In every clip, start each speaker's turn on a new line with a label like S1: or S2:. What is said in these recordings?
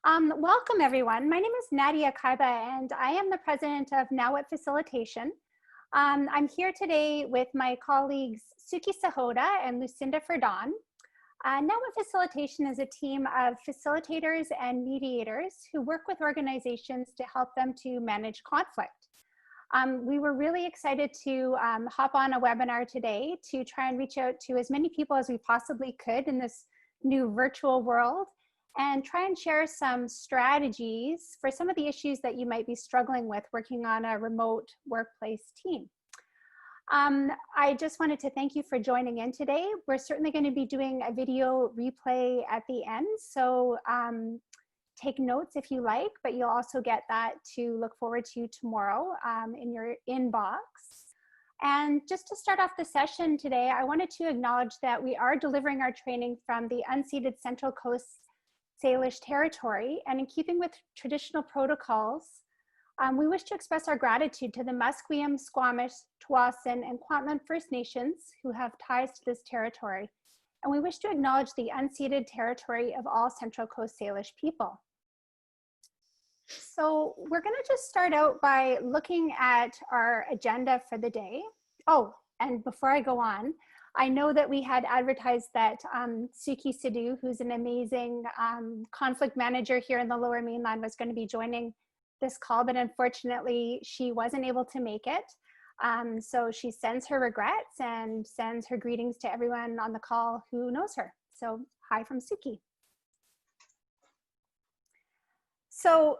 S1: Welcome everyone. My name is Nadia Kaiba and I am the president of Now What Facilitation. I'm here today with my colleagues Suki Sahota and Lucinda Ferdon. Now What Facilitation is a team of facilitators and mediators who work with organizations to help them to manage conflict. We were really excited to hop on a webinar today to try and reach out to as many people as we possibly could in this new virtual world and try and share some strategies for some of the issues that you might be struggling with working on a remote workplace team. I just wanted to thank you for joining in today. We're certainly going to be doing a video replay at the end, so take notes if you like, but you'll also get that to look forward to tomorrow in your inbox. And just to start off the session today, I wanted to acknowledge that we are delivering our training from the unceded Central Coast Salish territory, and in keeping with traditional protocols, we wish to express our gratitude to the Musqueam, Squamish, Tsawwassen, and Kwantlen First Nations who have ties to this territory, and we wish to acknowledge the unceded territory of all Central Coast Salish people. So we're going to just start out by looking at our agenda for the day. Oh, and before I go on, I know that we had advertised that Suki Sidhu, who's an amazing conflict manager here in the Lower Mainland, was going to be joining this call, but unfortunately she wasn't able to make it. So she sends her regrets and sends her greetings to everyone on the call who knows her. So hi from Suki. So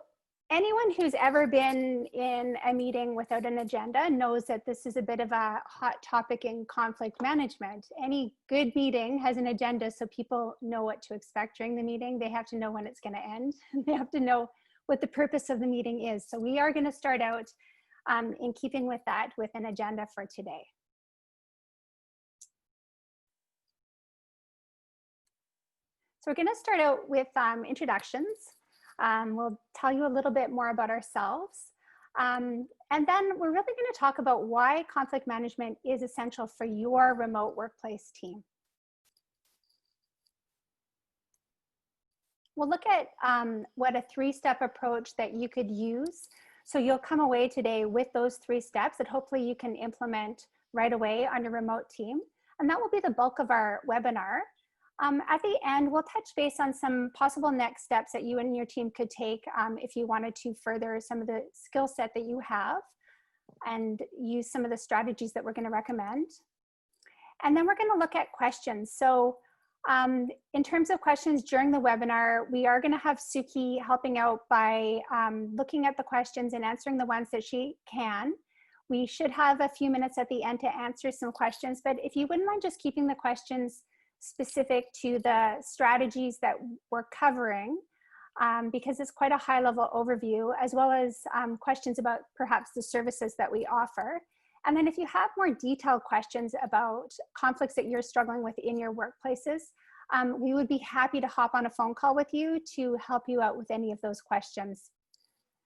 S1: anyone who's ever been in a meeting without an agenda knows that this is a bit of a hot topic in conflict management. Any good meeting has an agenda so people know what to expect during the meeting. They have to know when it's going to end. They have to know what the purpose of the meeting is. So we are going to start out in keeping with that with an agenda for today. So we're going to start out with introductions. We'll tell you a little bit more about ourselves. And then we're really going to talk about why conflict management is essential for your remote workplace team. We'll look at what a three-step approach that you could use. So you'll come away today with those 3 steps that hopefully you can implement right away on your remote team. And that will be the bulk of our webinar. At the end, we'll touch base on some possible next steps that you and your team could take if you wanted to further some of the skill set that you have and use some of the strategies that we're going to recommend. And then we're going to look at questions. So in terms of questions during the webinar, we are going to have Suki helping out by looking at the questions and answering the ones that she can. We should have a few minutes at the end to answer some questions, but if you wouldn't mind just keeping the questions specific to the strategies that we're covering, because it's quite a high level overview, as well as questions about perhaps the services that we offer. And then if you have more detailed questions about conflicts that you're struggling with in your workplaces, we would be happy to hop on a phone call with you to help you out with any of those questions.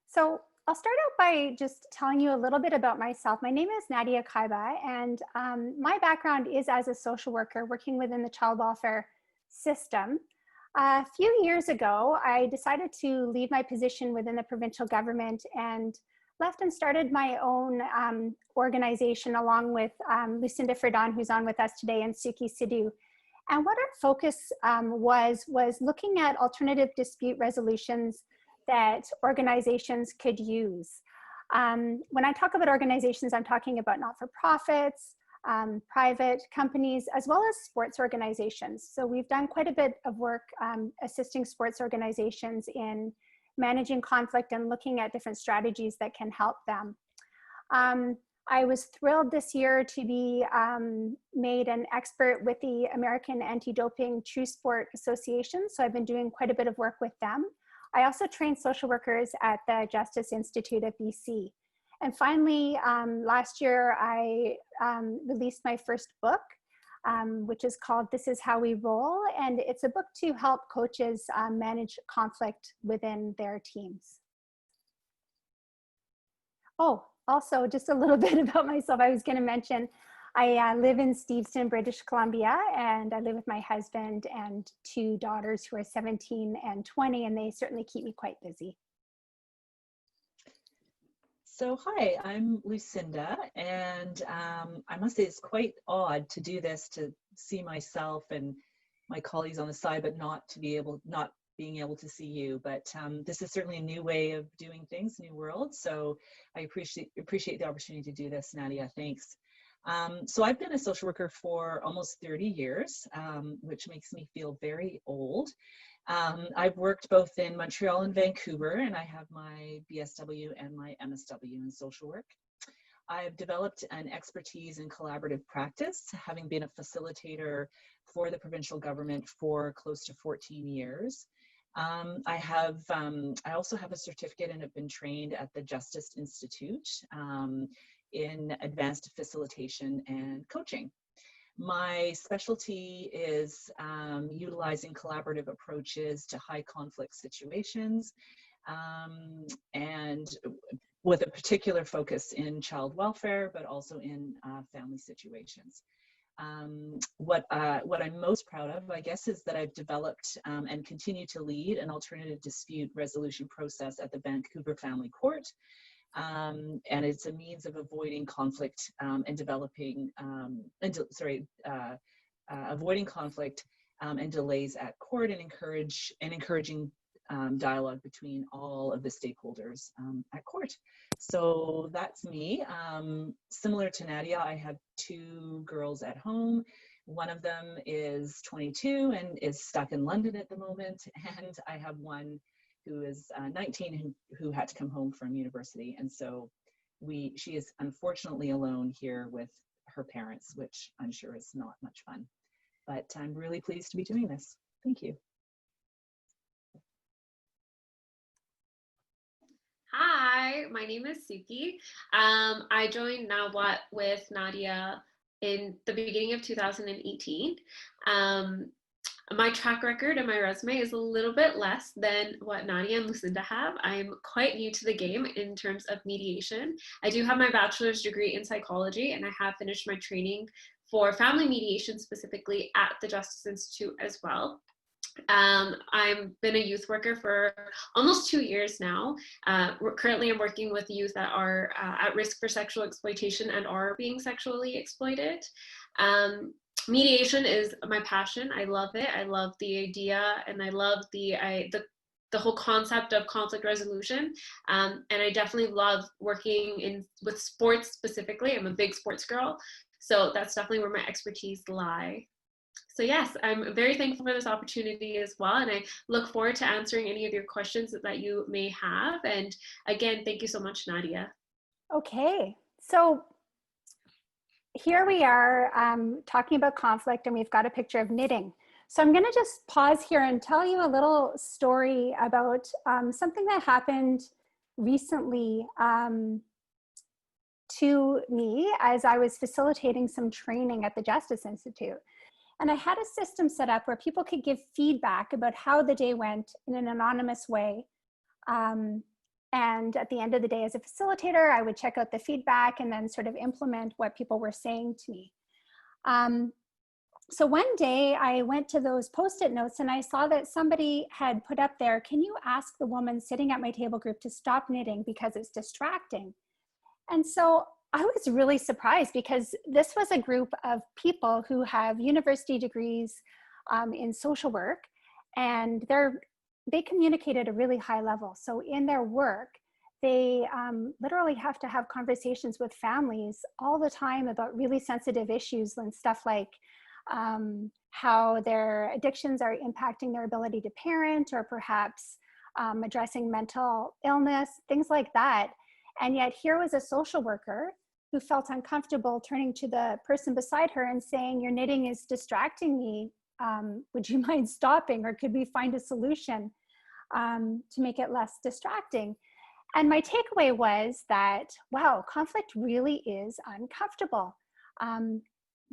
S1: So I'll start out by just telling you a little bit about myself. My name is Nadia Kaiba, and my background is as a social worker working within the child welfare system. A few years ago, I decided to leave my position within the provincial government and left and started my own organization along with Lucinda Ferdon, who's on with us today, and Suki Sidhu. And what our focus was looking at alternative dispute resolutions that organizations could use. When I talk about organizations, I'm talking about not-for-profits, private companies, as well as sports organizations. So we've done quite a bit of work assisting sports organizations in managing conflict and looking at different strategies that can help them. I was thrilled this year to be made an expert with the American Anti-Doping True Sport Association. So I've been doing quite a bit of work with them. I also train social workers at the Justice Institute of BC. And finally, last year, I released my first book, which is called This Is How We Roll. And it's a book to help coaches manage conflict within their teams. Oh, also just a little bit about myself. I was going to mention, I live in Steveston, British Columbia, and I live with my husband and two daughters who are 17 and 20, and they certainly keep me quite busy.
S2: So hi, I'm Lucinda, and I must say it's quite odd to do this, to see myself and my colleagues on the side, but not being able to see you. But this is certainly a new way of doing things, new world. So I appreciate the opportunity to do this, Nadia. Thanks. So I've been a social worker for almost 30 years, which makes me feel very old. I've worked both in Montreal and Vancouver, and I have my BSW and my MSW in social work. I've developed an expertise in collaborative practice, having been a facilitator for the provincial government for close to 14 years. I also have a certificate and have been trained at the Justice Institute in advanced facilitation and coaching. My specialty is utilizing collaborative approaches to high conflict situations, and with a particular focus in child welfare, but also in family situations. What I'm most proud of, I guess, is that I've developed and continue to lead an alternative dispute resolution process at the Vancouver Family Court. And it's a means of avoiding conflict and avoiding conflict and delays at court, and encouraging dialogue between all of the stakeholders at court. So that's me. Similar to Nadia, I have two girls at home. One of them is 22 and is stuck in London at the moment, and I have one who is 19 who had to come home from university, and so she is unfortunately alone here with her parents, which I'm sure is not much fun. But I'm really pleased to be doing this. Thank you.
S3: Hi, my name is Suki. I joined NowWhat with Nadia in the beginning of 2018. My track record and my resume is a little bit less than what Nadia and Lucinda have. I'm quite new to the game in terms of mediation. I do have my bachelor's degree in psychology, and I have finished my training for family mediation specifically at the Justice Institute as well. I've been a youth worker for almost 2 years now. Currently, I'm working with youth that are at risk for sexual exploitation and are being sexually exploited. Mediation is my passion. I love it. I love the idea, and I love the whole concept of conflict resolution. And I definitely love working with sports specifically. I'm a big sports girl, so that's definitely where my expertise lie. So yes, I'm very thankful for this opportunity as well, and I look forward to answering any of your questions that you may have. And again, thank you so much, Nadia.
S1: Okay, so here we are talking about conflict, and we've got a picture of knitting. So I'm going to just pause here and tell you a little story about something that happened recently to me as I was facilitating some training at the Justice Institute. And I had a system set up where people could give feedback about how the day went in an anonymous way. And at the end of the day, as a facilitator, I would check out the feedback and then sort of implement what people were saying to me. So one day I went to those Post-it notes and I saw that somebody had put up there, "Can you ask the woman sitting at my table group to stop knitting because it's distracting?" And so I was really surprised, because this was a group of people who have university degrees in social work, and they communicate at a really high level. So in their work, they literally have to have conversations with families all the time about really sensitive issues and stuff like how their addictions are impacting their ability to parent, or perhaps addressing mental illness, things like that. And yet here was a social worker who felt uncomfortable turning to the person beside her and saying, "Your knitting is distracting me. Would you mind stopping, or could we find a solution to make it less distracting?" And my takeaway was that, wow, conflict really is uncomfortable.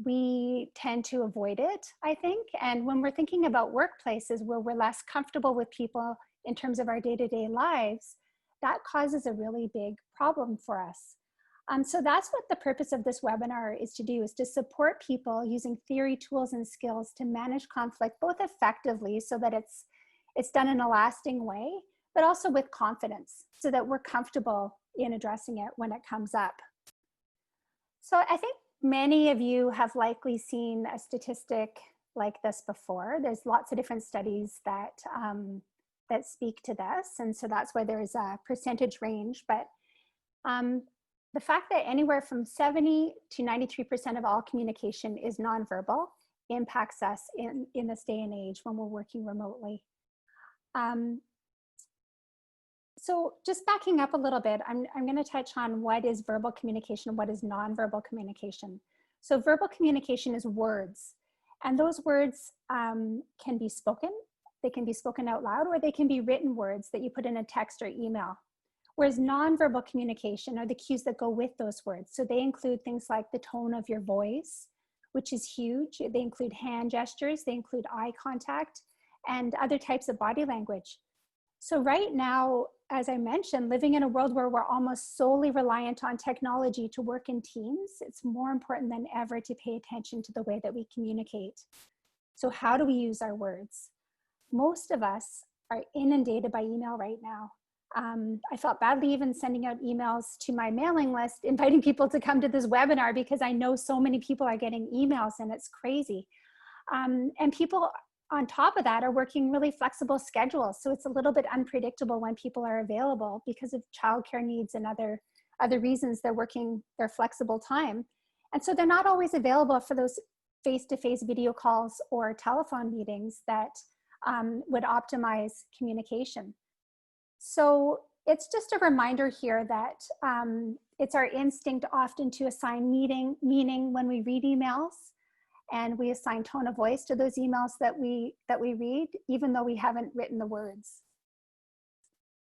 S1: We tend to avoid it, I think. And when we're thinking about workplaces where we're less comfortable with people in terms of our day-to-day lives, that causes a really big problem for us. So that's what the purpose of this webinar is to do, is to support people using theory, tools, and skills to manage conflict both effectively so that it's done in a lasting way, but also with confidence so that we're comfortable in addressing it when it comes up. So I think many of you have likely seen a statistic like this before. There's lots of different studies that, that speak to this. And so that's why there's a percentage range. But the fact that anywhere from 70 to 93% of all communication is nonverbal impacts us in this day and age when we're working remotely. So just backing up a little bit, I'm going to touch on what is verbal communication, what is nonverbal communication. So verbal communication is words, and those words can be spoken. They can be spoken out loud, or they can be written words that you put in a text or email. Whereas nonverbal communication are the cues that go with those words. So they include things like the tone of your voice, which is huge. They include hand gestures, they include eye contact, and other types of body language. So right now, as I mentioned, living in a world where we're almost solely reliant on technology to work in teams, it's more important than ever to pay attention to the way that we communicate. So how do we use our words? Most of us are inundated by email right now. I felt badly even sending out emails to my mailing list, inviting people to come to this webinar, because I know so many people are getting emails and it's crazy. And people on top of that are working really flexible schedules. So it's a little bit unpredictable when people are available because of childcare needs and other reasons. They're working their flexible time. And so they're not always available for those face-to-face video calls or telephone meetings that would optimize communication. So it's just a reminder here that it's our instinct often to assign meaning when we read emails, and we assign tone of voice to those emails that we read, even though we haven't written the words.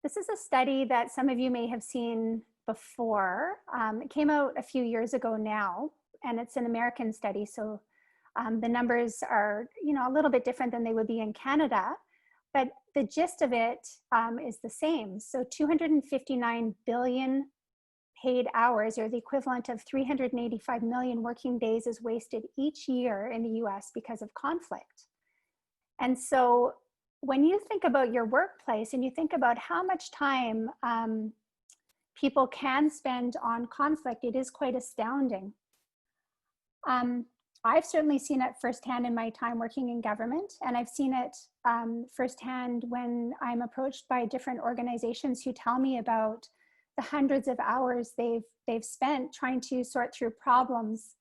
S1: This is a study that some of you may have seen before. It came out a few years ago now, and it's an American study, so the numbers are, a little bit different than they would be in Canada. But the gist of it is the same. So 259 billion paid hours, or the equivalent of 385 million working days, is wasted each year in the US because of conflict. And so when you think about your workplace and you think about how much time people can spend on conflict, it is quite astounding. I've certainly seen it firsthand in my time working in government, and I've seen it firsthand when I'm approached by different organizations who tell me about the hundreds of hours they've spent trying to sort through problems,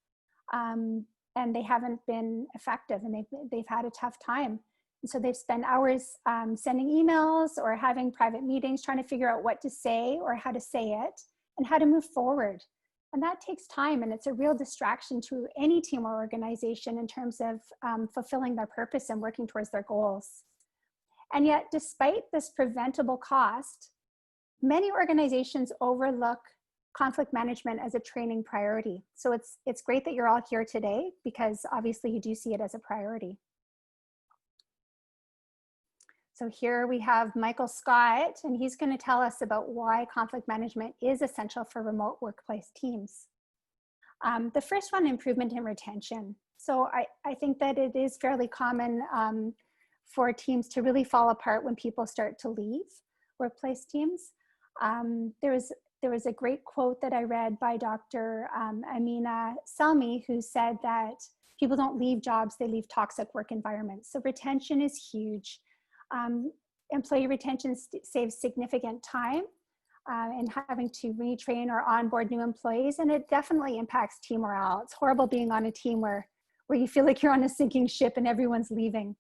S1: and they haven't been effective, and they've had a tough time. And so they've spent hours sending emails or having private meetings trying to figure out what to say or how to say it and how to move forward. And that takes time, and it's a real distraction to any team or organization in terms of fulfilling their purpose and working towards their goals. And yet, despite this preventable cost, many organizations overlook conflict management as a training priority. So it's great that you're all here today, because obviously you do see it as a priority. So here we have Michael Scott, and he's going to tell us about why conflict management is essential for remote workplace teams. The first one, improvement in retention. So I think that it is fairly common for teams to really fall apart when people start to leave workplace teams. There was a great quote that I read by Dr. Amina Selmi, who said that people don't leave jobs, they leave toxic work environments. So retention is huge. Employee retention saves significant time in having to retrain or onboard new employees, and it definitely impacts team morale. It's horrible being on a team where you feel like you're on a sinking ship and everyone's leaving.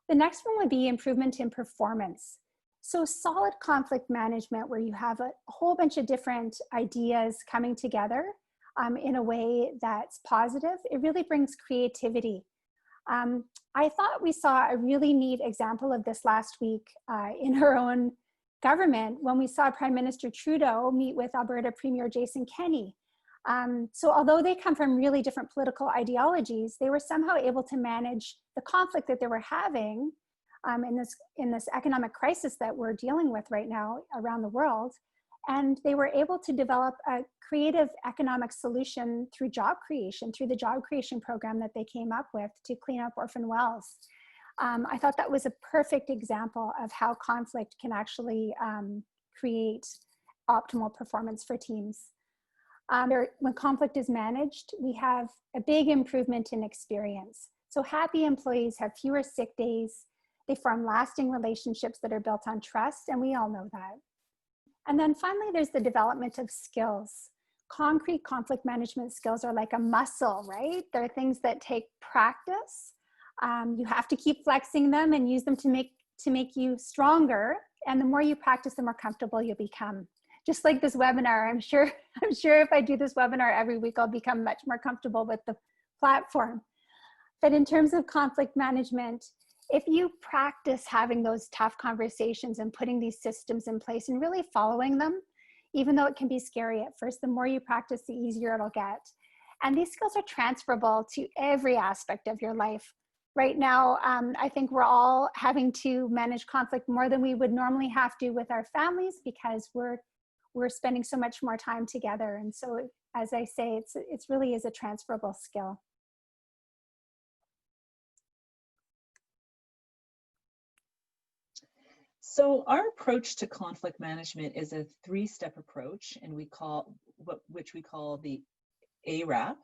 S1: The next one would be improvement in performance. So solid conflict management, where you have a whole bunch of different ideas coming together in a way that's positive, it really brings creativity. I thought we saw a really neat example of this last week in our own government when we saw Prime Minister Trudeau meet with Alberta Premier Jason Kenney. So although they come from really different political ideologies, they were somehow able to manage the conflict that they were having in this economic crisis that we're dealing with right now around the world, And they were able to develop a creative economic solution through job creation, through the job creation program that they came up with to clean up orphan wells. I thought that was a perfect example of how conflict can actually create optimal performance for teams. When conflict is managed, we have a big improvement in experience. So happy employees have fewer sick days, they form lasting relationships that are built on trust, and we all know that. And then finally, there's the development of skills. Concrete conflict management skills are like a muscle, right? They're things that take practice. You have to keep flexing them and use them to make you stronger. And the more you practice, the more comfortable you'll become. Just like this webinar, I'm sure if I do this webinar every week, I'll become much more comfortable with the platform. But in terms of conflict management, if you practice having those tough conversations and putting these systems in place and really following them, even though it can be scary at first, the more you practice, the easier it'll get. And these skills are transferable to every aspect of your life. Right now, I think we're all having to manage conflict more than we would normally have to with our families because we're spending so much more time together. And so, as I say, it really is a transferable skill.
S2: So our approach to conflict management is a three-step approach, and which we call the ARAP.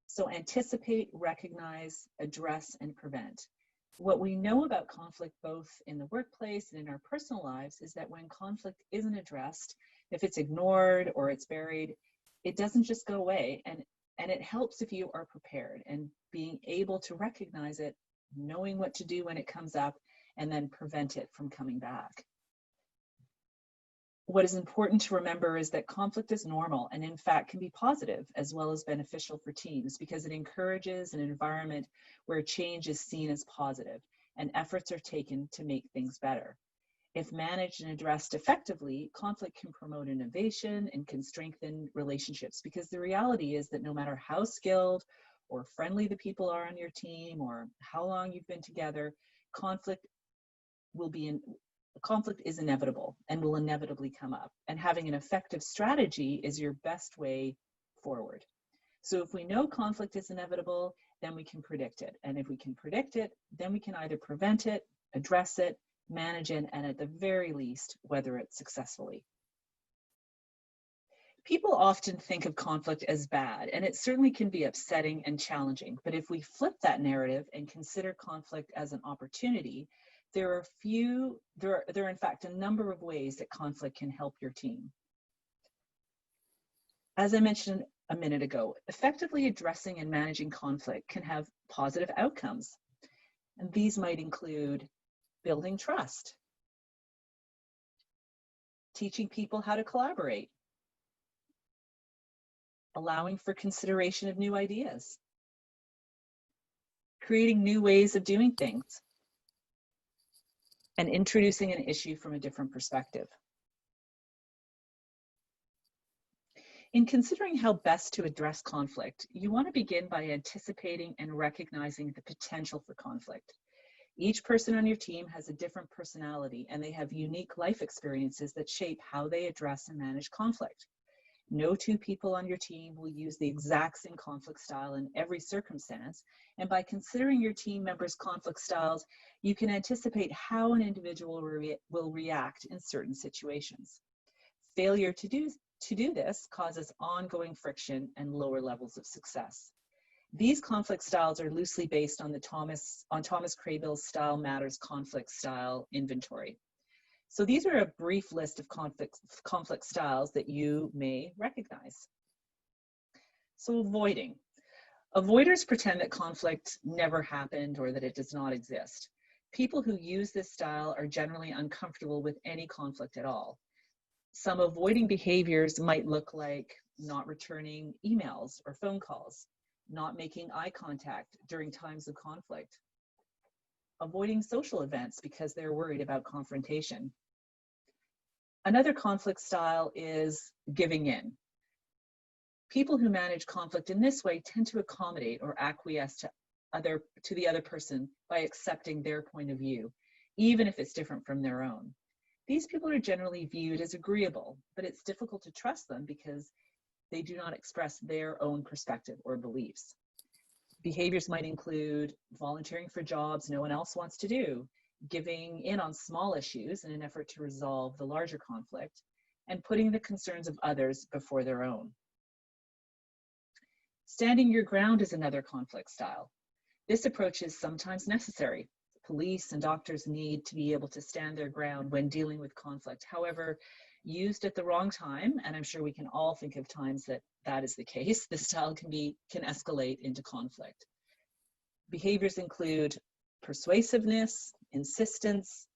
S2: So anticipate, recognize, address, and prevent. What we know about conflict, both in the workplace and in our personal lives, is that when conflict isn't addressed, if it's ignored or it's buried, it doesn't just go away. And it helps if you are prepared and being able to recognize it, knowing what to do when it comes up, and then prevent it from coming back. What is important to remember is that conflict is normal and in fact can be positive as well as beneficial for teams because it encourages an environment where change is seen as positive and efforts are taken to make things better. If managed and addressed effectively, conflict can promote innovation and can strengthen relationships because the reality is that no matter how skilled or friendly the people are on your team or how long you've been together, conflict is inevitable and will inevitably come up. And having an effective strategy is your best way forward. So if we know conflict is inevitable, then we can predict it. And if we can predict it, then we can either prevent it, address it, manage it, and at the very least, weather it successfully. People often think of conflict as bad, and it certainly can be upsetting and challenging. But if we flip that narrative and consider conflict as an opportunity, there are in fact a number of ways that conflict can help your team. As I mentioned a minute ago, effectively addressing and managing conflict can have positive outcomes. And these might include building trust, teaching people how to collaborate, allowing for consideration of new ideas, creating new ways of doing things, and introducing an issue from a different perspective. In considering how best to address conflict, you want to begin by anticipating and recognizing the potential for conflict. Each person on your team has a different personality and they have unique life experiences that shape how they address and manage conflict. No two people on your team will use the exact same conflict style in every circumstance, and by considering your team members' conflict styles, you can anticipate how an individual will react in certain situations. Failure to do this causes ongoing friction and lower levels of success. These conflict styles are loosely based on Thomas Crabill's Style Matters conflict style inventory. So these are a brief list of conflict styles that you may recognize. So avoiding. Avoiders pretend that conflict never happened or that it does not exist. People who use this style are generally uncomfortable with any conflict at all. Some avoiding behaviors might look like not returning emails or phone calls, not making eye contact during times of conflict, avoiding social events because they're worried about confrontation. Another conflict style is giving in. People who manage conflict in this way tend to accommodate or acquiesce to the other person by accepting their point of view, even if it's different from their own. These people are generally viewed as agreeable, but it's difficult to trust them because they do not express their own perspective or beliefs. Behaviors might include volunteering for jobs no one else wants to do, giving in on small issues in an effort to resolve the larger conflict, and putting the concerns of others before their own. Standing your ground is another conflict style. This approach is sometimes necessary. Police and doctors need to be able to stand their ground when dealing with conflict. However, used at the wrong time, and I'm sure we can all think of times that that is the case, this style can escalate into conflict. Behaviors include persuasiveness, insistence,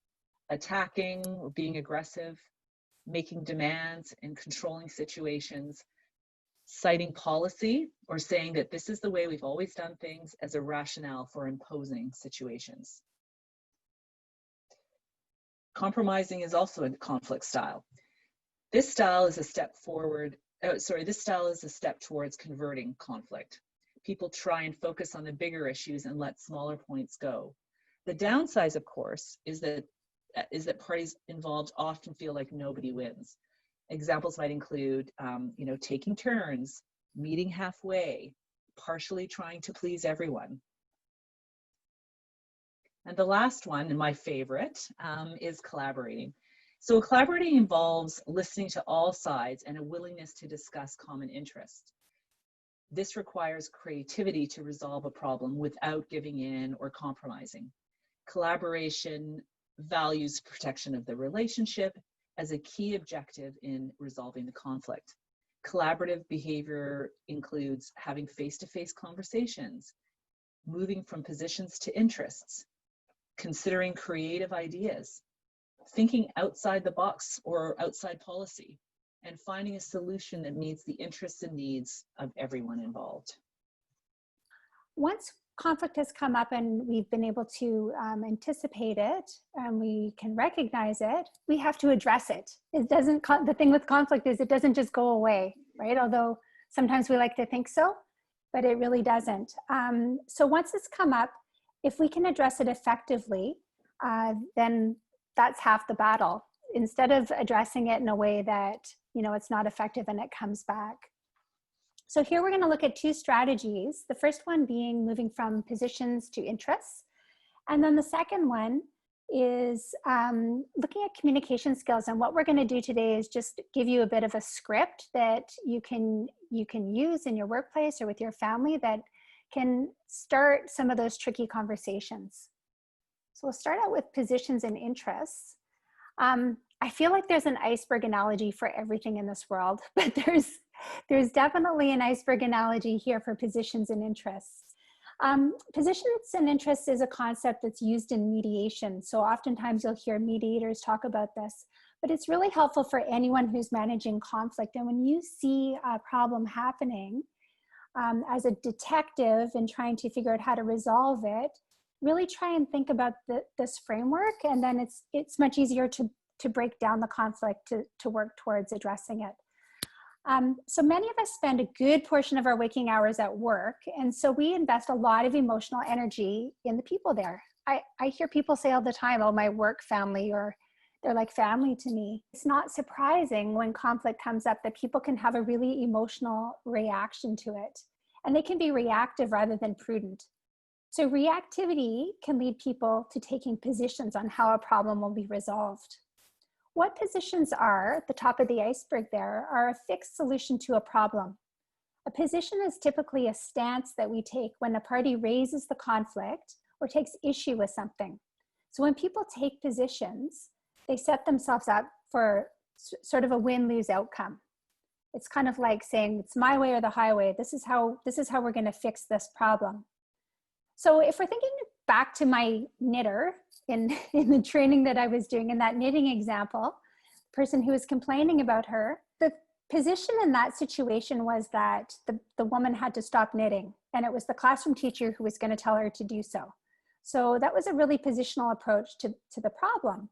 S2: attacking or being aggressive, making demands and controlling situations, citing policy or saying that this is the way we've always done things as a rationale for imposing situations. Compromising is also a conflict style. This style is a step towards converting conflict. People try and focus on the bigger issues and let smaller points go. The downside, of course, is that parties involved often feel like nobody wins. Examples might include, taking turns, meeting halfway, partially trying to please everyone. And the last one, and my favorite, is collaborating. So collaborating involves listening to all sides and a willingness to discuss common interests. This requires creativity to resolve a problem without giving in or compromising. Collaboration values protection of the relationship as a key objective in resolving the conflict. Collaborative behavior includes having face-to-face conversations, moving from positions to interests, considering creative ideas, thinking outside the box or outside policy, and finding a solution that meets the interests and needs of everyone involved.
S1: Once conflict has come up and we've been able to anticipate it and we can recognize it, we have to address it. The thing with conflict is it doesn't just go away, right? Although sometimes we like to think so, but it really doesn't. So once it's come up, if we can address it effectively, then that's half the battle. Instead of addressing it in a way that, it's not effective and it comes back. So here we're going to look at two strategies. The first one being moving from positions to interests. And then the second one is looking at communication skills. And what we're going to do today is just give you a bit of a script that you can use in your workplace or with your family that can start some of those tricky conversations. So we'll start out with positions and interests. I feel like there's an iceberg analogy for everything in this world, but there's definitely an iceberg analogy here for positions and interests. Positions and interests is a concept that's used in mediation. So oftentimes you'll hear mediators talk about this, but it's really helpful for anyone who's managing conflict. And when you see a problem happening, as a detective and trying to figure out how to resolve it, really try and think about this framework, and then it's much easier to break down the conflict to work towards addressing it. So many of us spend a good portion of our waking hours at work, and so we invest a lot of emotional energy in the people there. I hear people say all the time, oh, my work family, or they're like family to me. It's not surprising when conflict comes up that people can have a really emotional reaction to it, and they can be reactive rather than prudent. So reactivity can lead people to taking positions on how a problem will be resolved. What positions are, at the top of the iceberg there, are a fixed solution to a problem. A position is typically a stance that we take when a party raises the conflict or takes issue with something. So when people take positions, they set themselves up for sort of a win-lose outcome. It's kind of like saying, it's my way or the highway. This is how we're going to fix this problem. So if we're thinking back to my knitter in the training that I was doing, in that knitting example, the person who was complaining about her, the position in that situation was that the woman had to stop knitting, and it was the classroom teacher who was going to tell her to do so. So that was a really positional approach to the problem.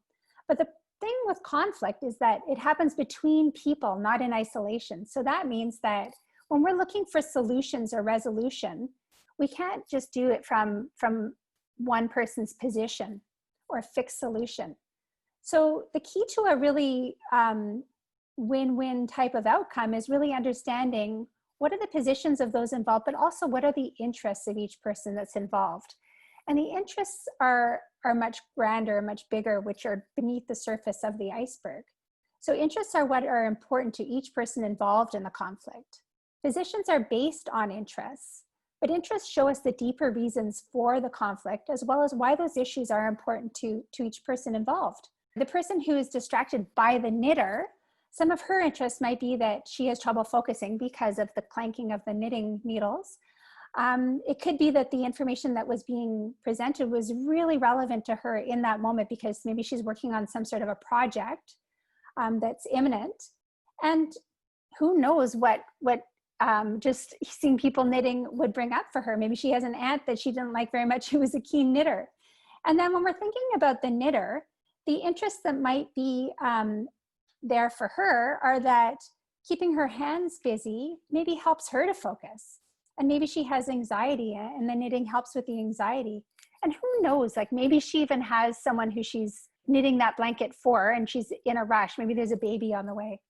S1: But the thing with conflict is that it happens between people, not in isolation. So that means that when we're looking for solutions or resolution, we can't just do it from one person's position or a fixed solution. So the key to a really win-win type of outcome is really understanding what are the positions of those involved, but also what are the interests of each person that's involved. And the interests are much grander, much bigger, which are beneath the surface of the iceberg. So interests are what are important to each person involved in the conflict. Positions are based on interests, but interests show us the deeper reasons for the conflict, as well as why those issues are important to each person involved. The person who is distracted by the knitter, some of her interests might be that she has trouble focusing because of the clanking of the knitting needles. It could be that the information that was being presented was really relevant to her in that moment because maybe she's working on some sort of a project that's imminent. And who knows what just seeing people knitting would bring up for her. Maybe she has an aunt that she didn't like very much who was a keen knitter. And then when we're thinking about the knitter, the interests that might be there for her are that keeping her hands busy maybe helps her to focus. And maybe she has anxiety and the knitting helps with the anxiety. And who knows, like maybe she even has someone who she's knitting that blanket for and she's in a rush. Maybe there's a baby on the way.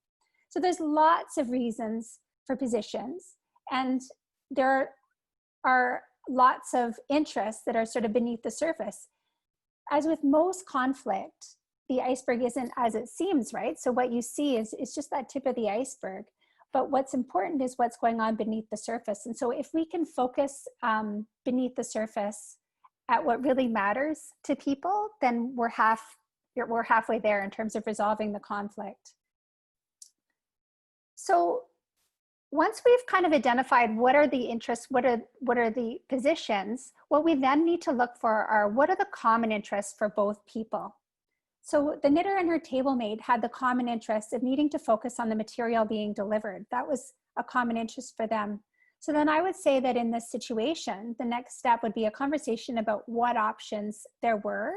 S1: So there's lots of reasons for positions. And there are lots of interests that are sort of beneath the surface. As with most conflict, the iceberg isn't as it seems, right? So what you see is just that tip of the iceberg. But what's important is what's going on beneath the surface. And so if we can focus beneath the surface at what really matters to people, then we're halfway there in terms of resolving the conflict. So once we've kind of identified what are the interests, what are the positions, what we then need to look for are what are the common interests for both people. So the knitter and her table mate had the common interest of needing to focus on the material being delivered. That was a common interest for them. So then I would say that in this situation, the next step would be a conversation about what options there were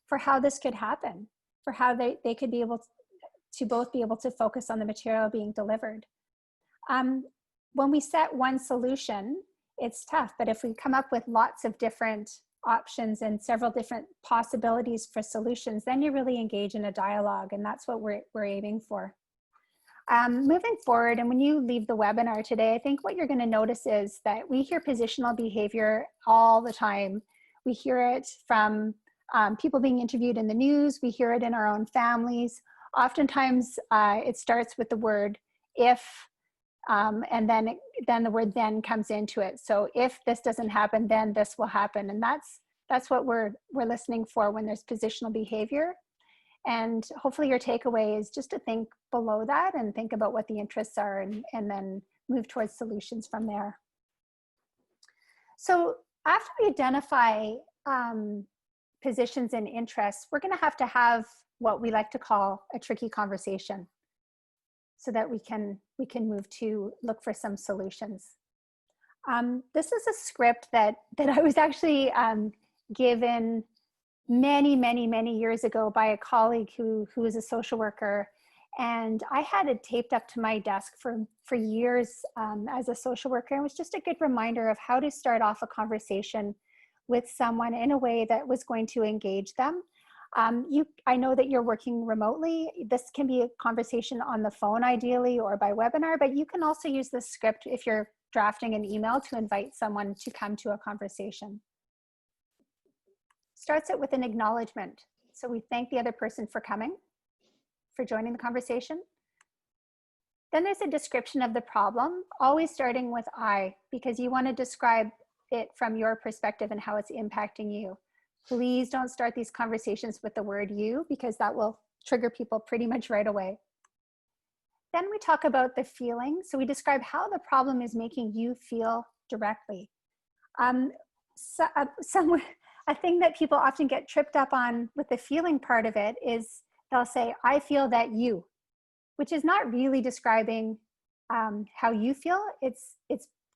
S1: for how this could happen, for how they could be able to both be able to focus on the material being delivered. When we set one solution, it's tough, but if we come up with lots of different options and several different possibilities for solutions, then you really engage in a dialogue, and that's what we're aiming for. Moving forward, and when you leave the webinar today, I think what you're going to notice is that we hear positional behavior all the time. We hear it from people being interviewed in the news. We hear it in our own families. Oftentimes, it starts with the word if, and then the word then comes into it. So if this doesn't happen, then this will happen. And that's what we're listening for when there's positional behavior. And hopefully your takeaway is just to think below that and think about what the interests are and then move towards solutions from there. So after we identify positions and interests, we're going to have what we like to call a tricky conversation, so that we can move to look for some solutions. This is a script that I was actually given many years ago by a colleague who is a social worker, and I had it taped up to my desk for years as a social worker. It was just a good reminder of how to start off a conversation with someone in a way that was going to engage them. I know that you're working remotely. This can be a conversation on the phone ideally or by webinar, but you can also use this script if you're drafting an email to invite someone to come to a conversation. Starts it with an acknowledgement. So we thank the other person for coming, for joining the conversation. Then there's a description of the problem, always starting with I, because you want to describe it from your perspective and how it's impacting you. Please don't start these conversations with the word you, because that will trigger people pretty much right away. Then we talk about the feeling. So we describe how the problem is making you feel directly. A thing that people often get tripped up on with the feeling part of it is they'll say, I feel that you, which is not really describing how you feel. It's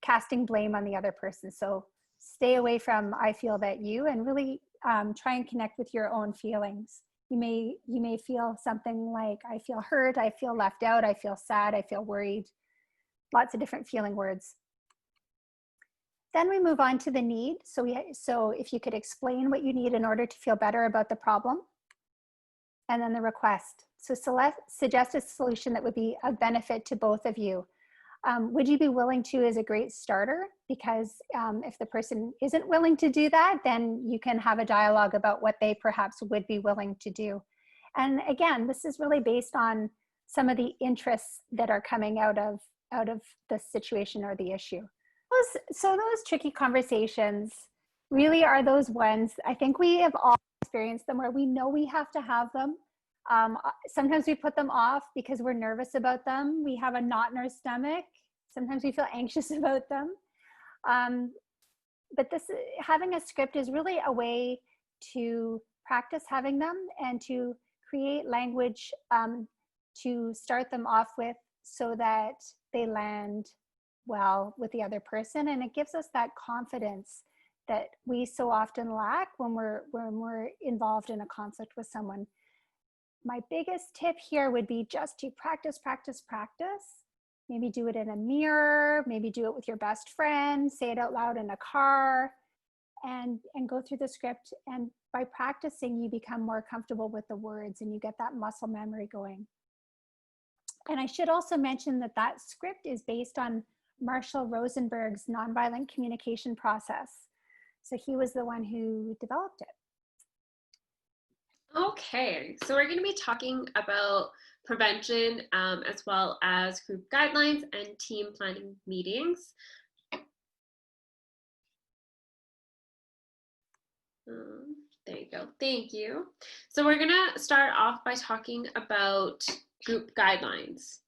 S1: casting blame on the other person. So stay away from I feel that you, and really try and connect with your own feelings. You may feel something like, I feel hurt, I feel left out, I feel sad, I feel worried. Lots of different feeling words. Then we move on to the need. So if you could explain what you need in order to feel better about the problem. and then the request. So suggest a solution that would be of benefit to both of you. Would you be willing to is a great starter, because if the person isn't willing to do that, then you can have a dialogue about what they perhaps would be willing to do. And again, this is really based on some of the interests that are coming out of the situation or the issue. So those tricky conversations really are those ones, I think we have all experienced them, where we know we have to have them. Sometimes we put them off because we're nervous about them. We have a knot in our stomach. Sometimes we feel anxious about them. But having a script is really a way to practice having them and to create language to start them off with, so that they land well with the other person. And it gives us that confidence that we so often lack when we're involved in a conflict with someone. My biggest tip here would be just to practice, practice, practice. Maybe do it in a mirror, maybe do it with your best friend, say it out loud in a car, and go through the script. And by practicing, you become more comfortable with the words and you get that muscle memory going. And I should also mention that that script is based on Marshall Rosenberg's nonviolent communication process. So he was the one who developed it.
S3: Okay, so we're going to be talking about prevention as well as group guidelines and team planning meetings. There you go. Thank you. So we're going to start off by talking about group guidelines.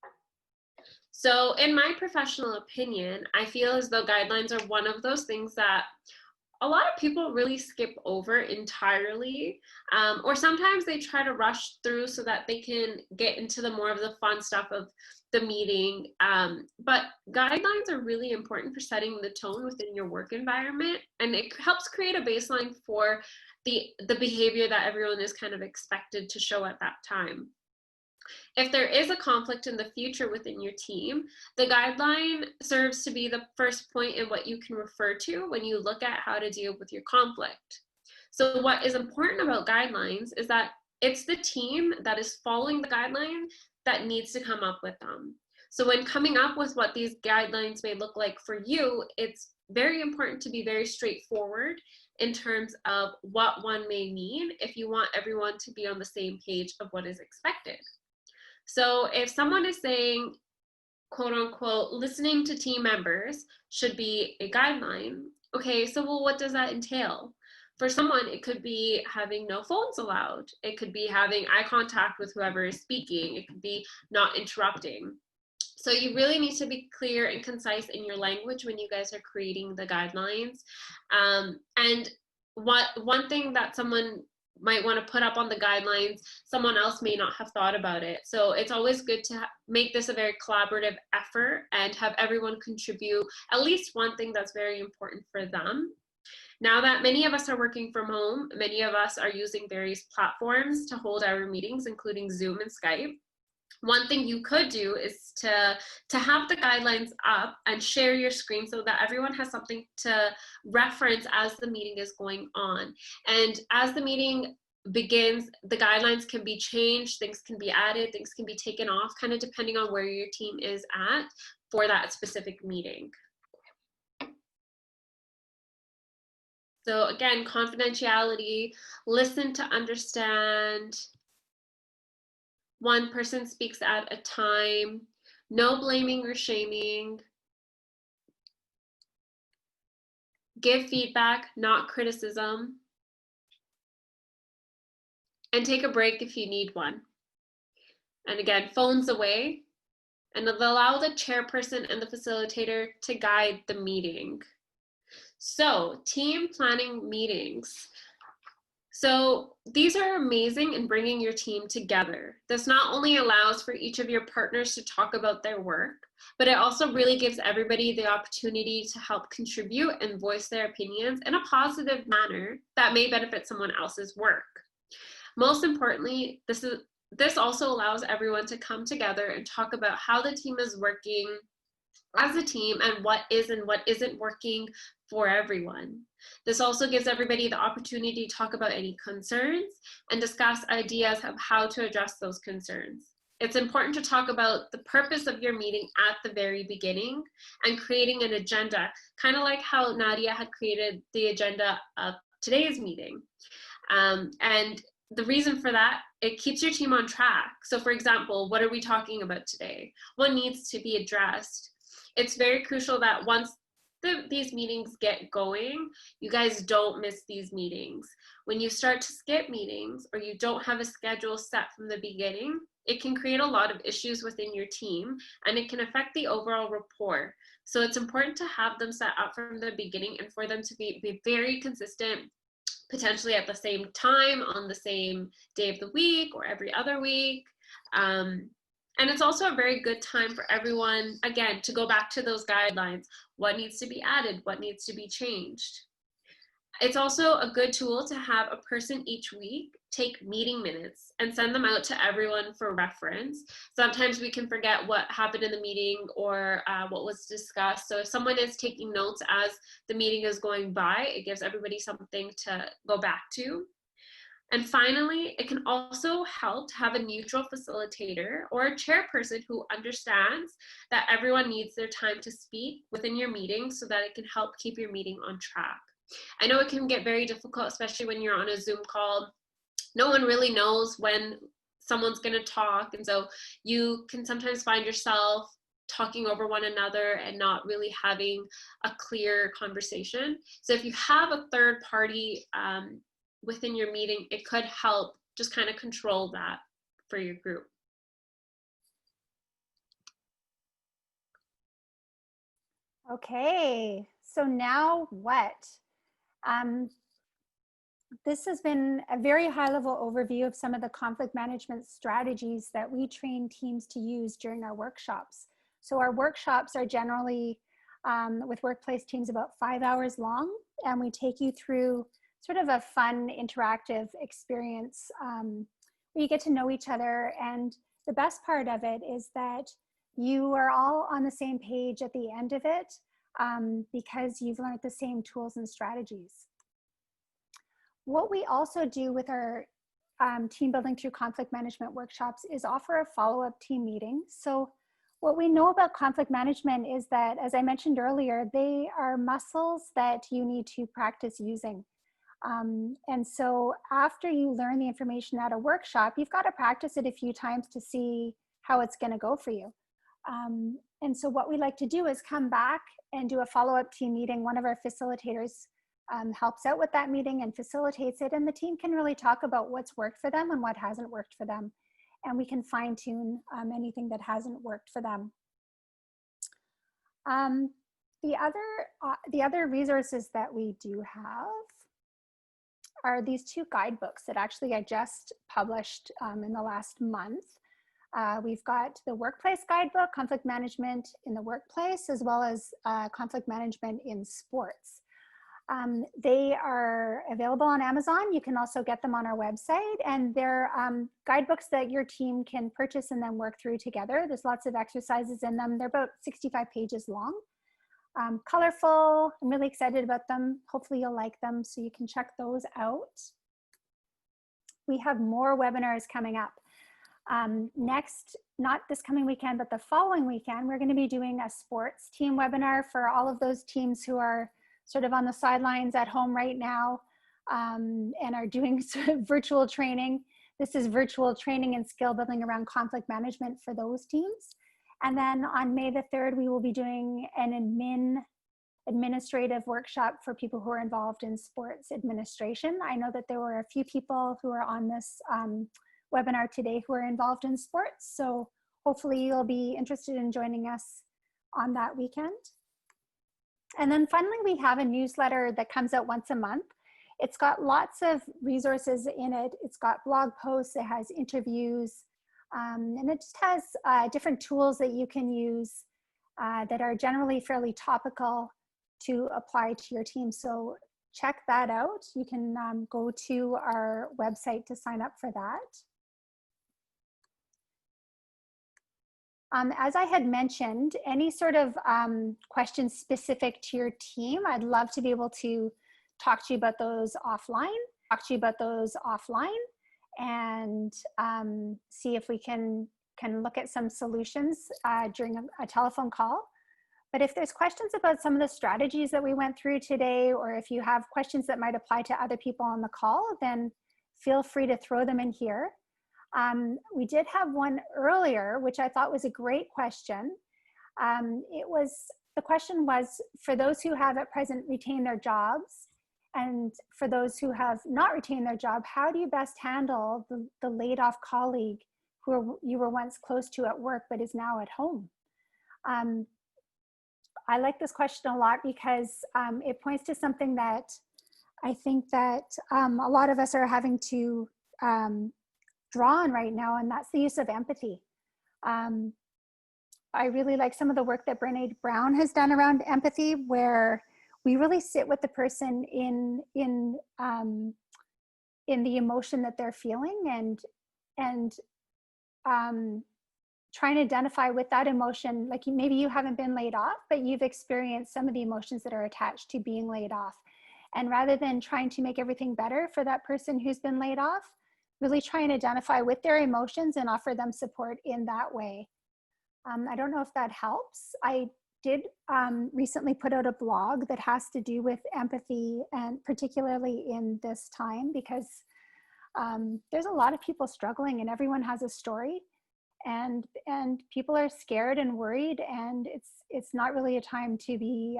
S3: So in my professional opinion, I feel as though guidelines are one of those things that a lot of people really skip over entirely, or sometimes they try to rush through so that they can get into the more of the fun stuff of the meeting. But guidelines are really important for setting the tone within your work environment, and it helps create a baseline for the behavior that everyone is kind of expected to show at that time. If there is a conflict in the future within your team, the guideline serves to be the first point in what you can refer to when you look at how to deal with your conflict. So what is important about guidelines is that it's the team that is following the guideline that needs to come up with them. So when coming up with what these guidelines may look like for you, it's very important to be very straightforward in terms of what one may mean if you want everyone to be on the same page of what is expected. So if someone is saying, quote unquote, listening to team members should be a guideline, okay, so well, what does that entail? For someone, it could be having no phones allowed. It could be having eye contact with whoever is speaking. It could be not interrupting. So you really need to be clear and concise in your language when you guys are creating the guidelines. And one thing that someone might want to put up on the guidelines, someone else may not have thought about it. So it's always good to make this a very collaborative effort and have everyone contribute at least one thing that's very important for them. Now that many of us are working from home, many of us are using various platforms to hold our meetings, including Zoom and Skype. One thing you could do is to have the guidelines up and share your screen so that everyone has something to reference as the meeting is going on. And as the meeting begins, the guidelines can be changed, things can be added, things can be taken off, kind of depending on where your team is at for that specific meeting. So again, confidentiality, listen to understand. One person speaks at a time, no blaming or shaming. Give feedback, not criticism. And take a break if you need one. And again, phones away, and allow the chairperson and the facilitator to guide the meeting. So, team planning meetings. So these are amazing in bringing your team together. This not only allows for each of your partners to talk about their work, but it also really gives everybody the opportunity to help contribute and voice their opinions in a positive manner that may benefit someone else's work. Most importantly, this also allows everyone to come together and talk about how the team is working, as a team and what is and what isn't working for everyone. This also gives everybody the opportunity to talk about any concerns and discuss ideas of how to address those concerns. It's important to talk about the purpose of your meeting at the very beginning and creating an agenda, kind of like how Nadia had created the agenda of today's meeting. And the reason for that, it keeps your team on track. So for example, what are we talking about today? What needs to be addressed? It's very crucial that once these meetings get going, you guys don't miss these meetings. When you start to skip meetings or you don't have a schedule set from the beginning, it can create a lot of issues within your team and it can affect the overall rapport. So it's important to have them set up from the beginning and for them to be very consistent, potentially at the same time on the same day of the week or every other week. And it's also a very good time for everyone, again, to go back to those guidelines. What needs to be added? What needs to be changed? It's also a good tool to have a person each week take meeting minutes and send them out to everyone for reference. Sometimes we can forget what happened in the meeting or what was discussed. So if someone is taking notes as the meeting is going by, it gives everybody something to go back to. And finally, it can also help to have a neutral facilitator or a chairperson who understands that everyone needs their time to speak within your meeting so that it can help keep your meeting on track. I know it can get very difficult, especially when you're on a Zoom call. No one really knows when someone's going to talk. And so you can sometimes find yourself talking over one another and not really having a clear conversation. So if you have a third party within your meeting, it could help just kind of control that for your group.
S1: Okay, so now what? This has been a very high-level overview of some of the conflict management strategies that we train teams to use during our workshops. So our workshops are generally, with workplace teams, about 5 hours long, and we take you through sort of a fun, interactive experience where you get to know each other. And the best part of it is that you are all on the same page at the end of it because you've learned the same tools and strategies. What we also do with our team building through conflict management workshops is offer a follow-up team meeting. So what we know about conflict management is that, as I mentioned earlier, they are muscles that you need to practice using. And so after you learn the information at a workshop, you've got to practice it a few times to see how it's going to go for you. And so what we like to do is come back and do a follow-up team meeting. One of our facilitators helps out with that meeting and facilitates it, and the team can really talk about what's worked for them and what hasn't worked for them. And we can fine-tune anything that hasn't worked for them. The other resources that we do have are these two guidebooks that actually I just published in the last month. We've got the workplace guidebook, conflict management in the workplace, as well as conflict management in sports. They are available on Amazon. You can also get them on our website, and they're guidebooks that your team can purchase and then work through together. There's lots of exercises in them. They're about 65 pages long. Colorful. I'm really excited about them. Hopefully you'll like them, so you can check those out. We have more webinars coming up. Next, not this coming weekend, but the following weekend, we're going to be doing a sports team webinar for all of those teams who are sort of on the sidelines at home right now and are doing sort of virtual training. This is virtual training and skill building around conflict management for those teams. And then on May the 3rd, we will be doing an administrative workshop for people who are involved in sports administration. I know that there were a few people who are on this webinar today who are involved in sports. So hopefully you'll be interested in joining us on that weekend. And then finally, we have a newsletter that comes out once a month. It's got lots of resources in it. It's got blog posts, it has interviews, and it just has different tools that you can use that are generally fairly topical to apply to your team. So check that out. You can go to our website to sign up for that. As I had mentioned, any sort of questions specific to your team, I'd love to be able to talk to you about those offline, and see if we can look at some solutions during a telephone call. But if there's questions about some of the strategies that we went through today, or if you have questions that might apply to other people on the call, then feel free to throw them in here. We did have one earlier, which I thought was a great question. The question was, for those who have at present retained their jobs, and for those who have not retained their job, how do you best handle the laid off colleague who you were once close to at work but is now at home? I like this question a lot because it points to something that I think that a lot of us are having to draw on right now, and that's the use of empathy. I really like some of the work that Brené Brown has done around empathy, where we really sit with the person in the emotion that they're feeling, and trying to identify with that emotion. Like maybe you haven't been laid off, but you've experienced some of the emotions that are attached to being laid off. And rather than trying to make everything better for that person who's been laid off, really try and identify with their emotions and offer them support in that way. I don't know if that helps. I did recently put out a blog that has to do with empathy, and particularly in this time, because there's a lot of people struggling and everyone has a story, and people are scared and worried, and it's not really a time to be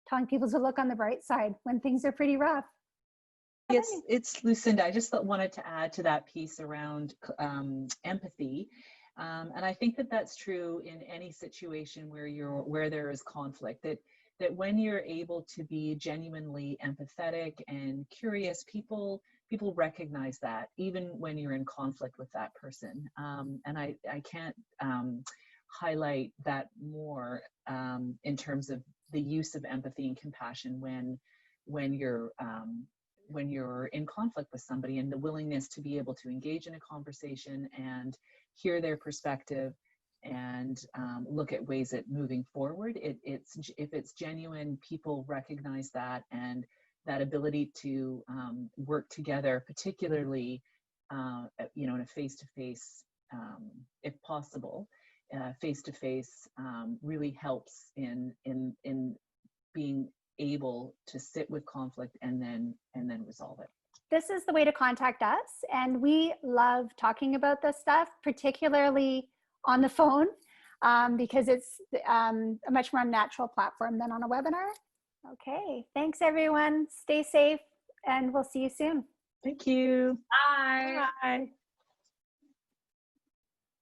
S1: telling people to look on the bright side when things are pretty rough.
S2: It's Lucinda. I just wanted to add to that piece around empathy. And I think that that's true in any situation where there is conflict, that when you're able to be genuinely empathetic and curious, people recognize that even when you're in conflict with that person. And I can't highlight that more in terms of the use of empathy and compassion when you're in conflict with somebody, and the willingness to be able to engage in a conversation and hear their perspective and look at ways at moving forward. If it's genuine, people recognize that, and that ability to work together, particularly in a face-to-face, if possible, face-to-face really helps in being able to sit with conflict and then resolve it.
S1: This is the way to contact us, and we love talking about this stuff, particularly on the phone, because it's a much more natural platform than on a webinar. Okay, thanks everyone. Stay safe, and we'll see you soon.
S2: Thank you.
S3: Bye.
S2: Bye.